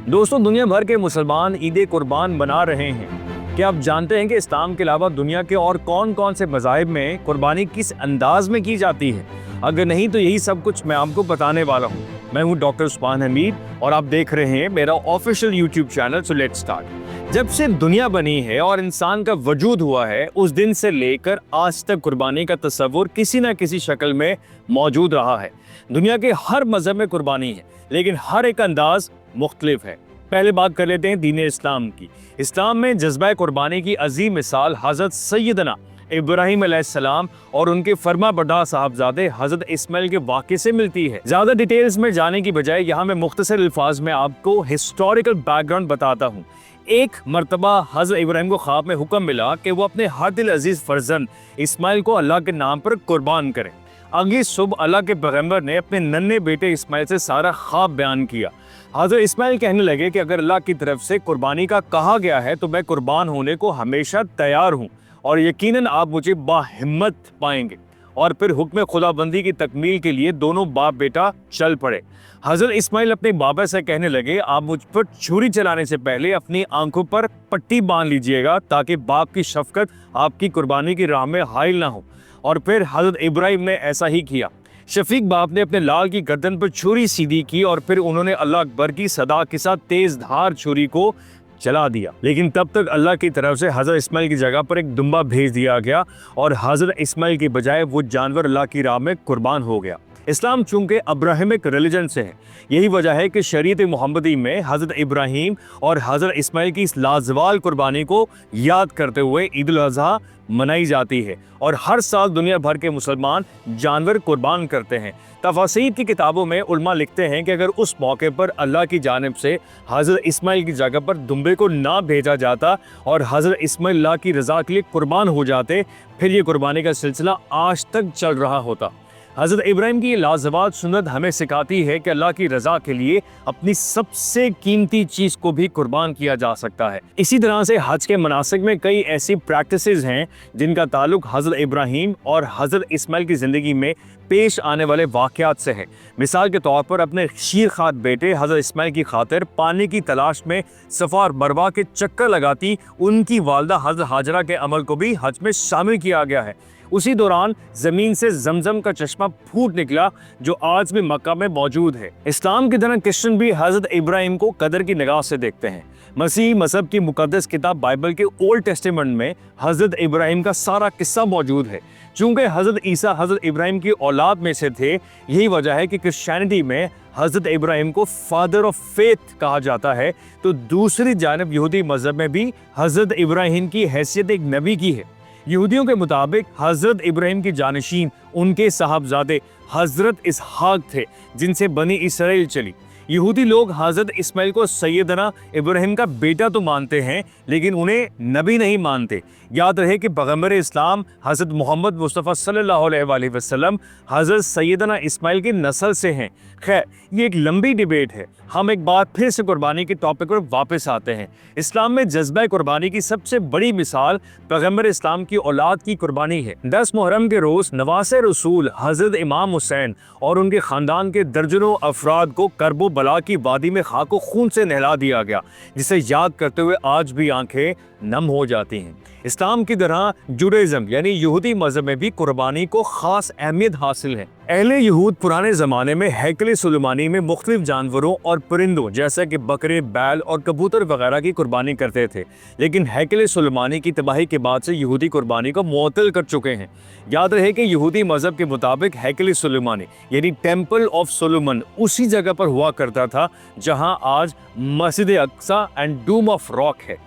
दोस्तों, दुनिया भर के मुसलमान ईद कुर्बान मना रहे हैं। क्या आप जानते हैं कि इस्लाम के अलावा दुनिया के और कौन कौन से मज़ाहिब में कुर्बानी किस अंदाज में की जाती है? अगर नहीं तो यही सब कुछ मैं आपको बताने वाला हूँ। मैं हूँ डॉक्टर उस्मान हमीद और आप देख रहे हैं मेरा official YouTube channel. So let's start. जब से दुनिया बनी है और इंसान का वजूद हुआ है, उस दिन से लेकर आज तक कुर्बानी का तस्वुर किसी न किसी शक्ल में मौजूद रहा है। दुनिया के हर मजहब में कुर्बानी है, लेकिन हर एक अंदाज मुख्तलिफ है। पहले बात कर लेते हैं दीन इस्लाम की। इस्लाम में जज्बा कुर्बानी की अजीम मिसाल हज़रत सैयदना इब्राहीम अलैहिस्सलाम और उनके फर्मा बरदार साहबजादे हज़रत इस्माइल के वाक़े से मिलती है। ज़्यादा डिटेल्स में जाने की बजाय यहाँ मैं मुख्तसर अल्फाज में आपको हिस्टोरिकल बैकग्राउंड बताता हूँ। एक मरतबा हज़रत इब्राहीम को ख्वाब में हुक्म मिला कि वो अपने हर दिल अजीज़ फर्जंद इस्माइल को अल्लाह के नाम पर कुर्बान करें। अगली सुबह अल्लाह के पैगम्बर ने अपने नन्हे बेटे इस्माइल से सारा ख्वाब बयान किया। हज़रत इस्माइल कहने लगे कि अगर अल्लाह की तरफ से कुर्बानी का कहा गया है तो मैं कुर्बान होने को हमेशा तैयार हूँ और यकीनन आप मुझे बाहिम्मत पाएंगे। और फिर हुक्म खुदाबंदी की तकमील के लिए दोनों बाप बेटा चल पड़े। हज़रत इस्माइल अपने बाबा से कहने लगे, आप मुझ पर छुरी चलाने से पहले अपनी आंखों पर पट्टी बांध लीजिएगा ताकि बाप की शफकत आपकी कुर्बानी की राह में हाइल ना हो। और फिर हज़रत इब्राहीम ने ऐसा ही किया। शफीक बाप ने अपने लाल की गर्दन पर छुरी सीधी की और फिर उन्होंने अल्लाह अकबर की सदा के साथ तेज धार छुरी को चला दिया। लेकिन तब तक अल्लाह की तरफ से हज़रत इस्माइल की जगह पर एक दुम्बा भेज दिया गया और हज़रत इस्माइल की बजाय वो जानवर अल्लाह की राह में कुर्बान हो गया। इस्लाम चूंकि अब्राहमिक रिलीजन से है, यही वजह है कि शरीयत मोहम्मदी में हज़रत इब्राहीम और हज़रत इस्माइल की इस लाजवाल कुर्बानी को याद करते हुए ईद उल अज़हा मनाई जाती है और हर साल दुनिया भर के मुसलमान जानवर कुर्बान करते हैं। तफसीर की किताबों में उलमा लिखते हैं कि अगर उस मौके पर अल्लाह की जानिब से हज़रत इस्माइल की जगह पर दुम्बे को ना भेजा जाता और हज़रत इस्माइल अल्लाह की रज़ा के लिए कुर्बान हो जाते, फिर ये कुर्बानी का सिलसिला आज तक चल रहा होता। हज़रत इब्राहीम की लाजवाब सुन्नत हमें सिखाती है कि अल्लाह की रज़ा के लिए अपनी सबसे कीमती चीज़ को भी कुर्बान किया जा सकता है। इसी तरह से हज के मनासिक में कई ऐसी प्रैक्टिसेस हैं जिनका ताल्लुक हज़रत इब्राहीम और हज़रत इस्माइल की ज़िंदगी में पेश आने वाले वाक़यात से है। मिसाल के तौर पर अपने शीरखात बेटे हज़रत इस्माइल की खातिर पानी की तलाश में सफ़ा और मरवा के चक्कर लगाती उनकी वालदा हज़रत हाजरा के अमल को भी हज में शामिल किया गया है। उसी दौरान ज़मीन से जमजम का चश्मा फूट निकला जो आज भी मक्का में मौजूद है। इस्लाम की तरह क्रिश्चियन भी हज़रत इब्राहीम को कदर की निगाह से देखते हैं। मसीह मज़हब की मुक़द्दस किताब बाइबल के ओल्ड टेस्टामेंट में हज़रत इब्राहीम का सारा किस्सा मौजूद है। चूँकि हज़रत ईसा हज़रत इब्राहीम की औलाद में से थे, यही वजह है कि क्रिश्चियनिटी में हज़रत इब्राहीम को फादर ऑफ फेथ कहा जाता है, तो दूसरी जानब यहूदी मज़हब में भी हज़रत इब्राहीम की हैसियत एक नबी की है। यहूदियों के मुताबिक हज़रत इब्राहीम की जानशीन उनके साहबजादे हज़रत इसहाक थे, जिनसे बनी इसराइल चली। यहूदी लोग हज़रत इस्माइल को सैयदना इब्राहीम का बेटा तो मानते हैं, लेकिन उन्हें नबी नहीं मानते। याद रहे कि पैगम्बर इस्लाम हज़रत मोहम्मद मुस्तफ़ा सल्लल्लाहु अलैहि वसल्लम हज़रत सैयदना इस्माइल की नस्ल से हैं। खैर, ये एक लंबी डिबेट है। हम एक बार फिर से कुर्बानी के टॉपिक पर वापस आते हैं। इस्लाम में जज्बा कुर्बानी की सबसे बड़ी मिसाल पैगम्बर इस्लाम की औलाद की कुर्बानी है। 10 मुहर्रम के रोज़ नवासे रसूल हज़रत इमाम हुसैन और उनके ख़ानदान के दर्जनों अफराद को करबो बला की वादी में खाको खून से नहला दिया गया, जिसे याद करते हुए आज भी आंखें नम हो जाती हैं। इस्लाम की तरह जुडाइज़म यानी यहूदी मज़हब में भी कुर्बानी को ख़ास अहमियत हासिल है। अहले यहूद पुराने ज़माने में हैकल सुलेमानी में मुख्तलिफ जानवरों और परिंदों जैसे कि बकरे, बैल और कबूतर वगैरह की कुर्बानी करते थे, लेकिन हैकल सुलेमानी की तबाही के बाद से यहूदी कुर्बानी को मुअत्तल कर चुके हैं। याद रहे कि यहूदी मज़हब के मुताबिक हैकल सुलेमानी यानी टेम्पल ऑफ सोलोमन उसी जगह पर हुआ करता था जहाँ आज मस्जिद अक्सा एंड डूम ऑफ रॉक है।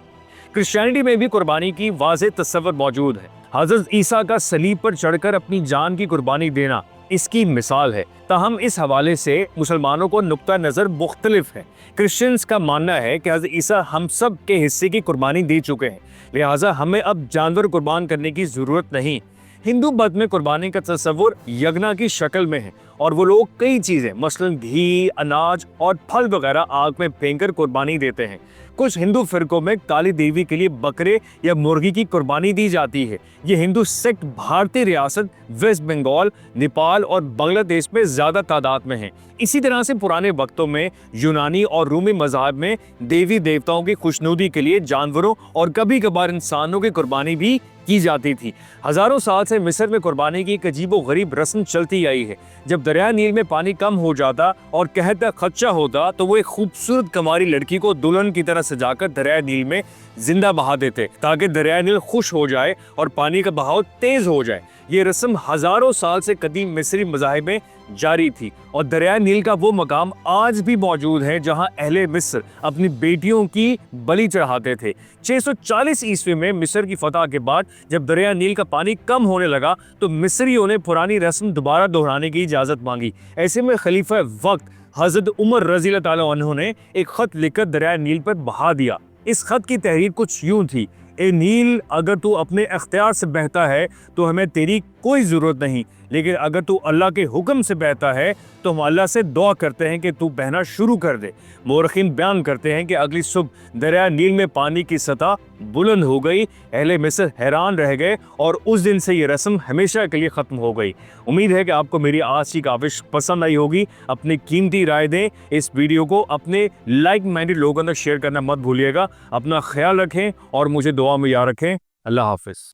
क्रिश्चियनिटी में भी कुर्बानी की वाज़ेह तस्वर मौजूद है। हज़रत ईसा का सलीब पर चढ़कर अपनी जान की कुर्बानी देना इसकी मिसाल है। ताहम इस हवाले से मुसलमानों को नुक्ता नज़र मुख्तलिफ है। क्रिश्चियंस का मानना है कि हज़रत ईसा हम सब के हिस्से की कुर्बानी दे चुके हैं, लिहाजा हमें अब जानवर कुर्बान करने की ज़रूरत नहीं। हिंदू मत में कुर्बानी का तस्वुर यज्ञ की शक्ल में है और वो लोग कई चीजें मसलन घी, अनाज और फल वगैरह आग में फेंककर कुर्बानी देते हैं। कुछ हिंदू फिरकों में काली देवी के लिए बकरे या मुर्गी की कुर्बानी दी जाती है। ये हिंदू सेक्ट भारतीय रियासत वेस्ट बंगाल, नेपाल और बांग्लादेश में ज्यादा तादाद में है। इसी तरह से पुराने वक्तों में यूनानी और रूमी मज़हब में देवी देवताओं की खुशनुदी के लिए जानवरों और कभी कभार इंसानों की कुर्बानी भी की जाती थी। हजारों साल से मिस्र में कुर्बानी की एक अजीबो गरीब रस्म चलती आई है। जब दरिया नील में पानी कम हो जाता और कहत का खच्चा होता तो वो एक खूबसूरत कमारी लड़की को दुल्हन की तरह सजाकर दरिया नील में जिंदा बहा देते ताकि दरिया नील खुश हो जाए और पानी का बहाव तेज हो जाए। ये रस्म हजारों साल से कदीम मिस्री मज़ाहिब में जारी थी और दरिया नील का वो मकाम आज भी मौजूद है जहां अहले मिस्र अपनी बेटियों की बलि चढ़ाते थे। 640 ईस्वी में मिस्र की फतह के बाद जब दरिया नील का पानी कम होने लगा तो मिस्रियों ने पुरानी रस्म दोबारा दोहराने की इजाज़त मांगी। ऐसे में खलीफा वक्त हज़रत उमर रज़ी अल्लाह ताला अन्हु ने एक खत लिखकर दरिया नील पर बहा दिया। इस खत की तहरीर कुछ यूं थी: ए नील, अगर तू अपने इख्तियार से बहता है तो हमें तेरी कोई ज़रूरत नहीं, लेकिन अगर तू अल्लाह के हुक्म से बहता है तो हम अल्लाह से दुआ करते हैं कि तू बहना शुरू कर दे। मौरखीन बयान करते हैं कि अगली सुबह दरिया नील में पानी की सतह बुलंद हो गई। अहले मिस्र हैरान रह गए और उस दिन से ये रस्म हमेशा के लिए ख़त्म हो गई। उम्मीद है कि आपको मेरी आज की काविश पसंद आई होगी। अपनी कीमती राय दें, इस वीडियो को अपने लाइक माइंडेड लोगों तक शेयर करना मत भूलिएगा। अपना ख्याल रखें और मुझे दुआ में याद रखें। अल्लाह हाफिज़।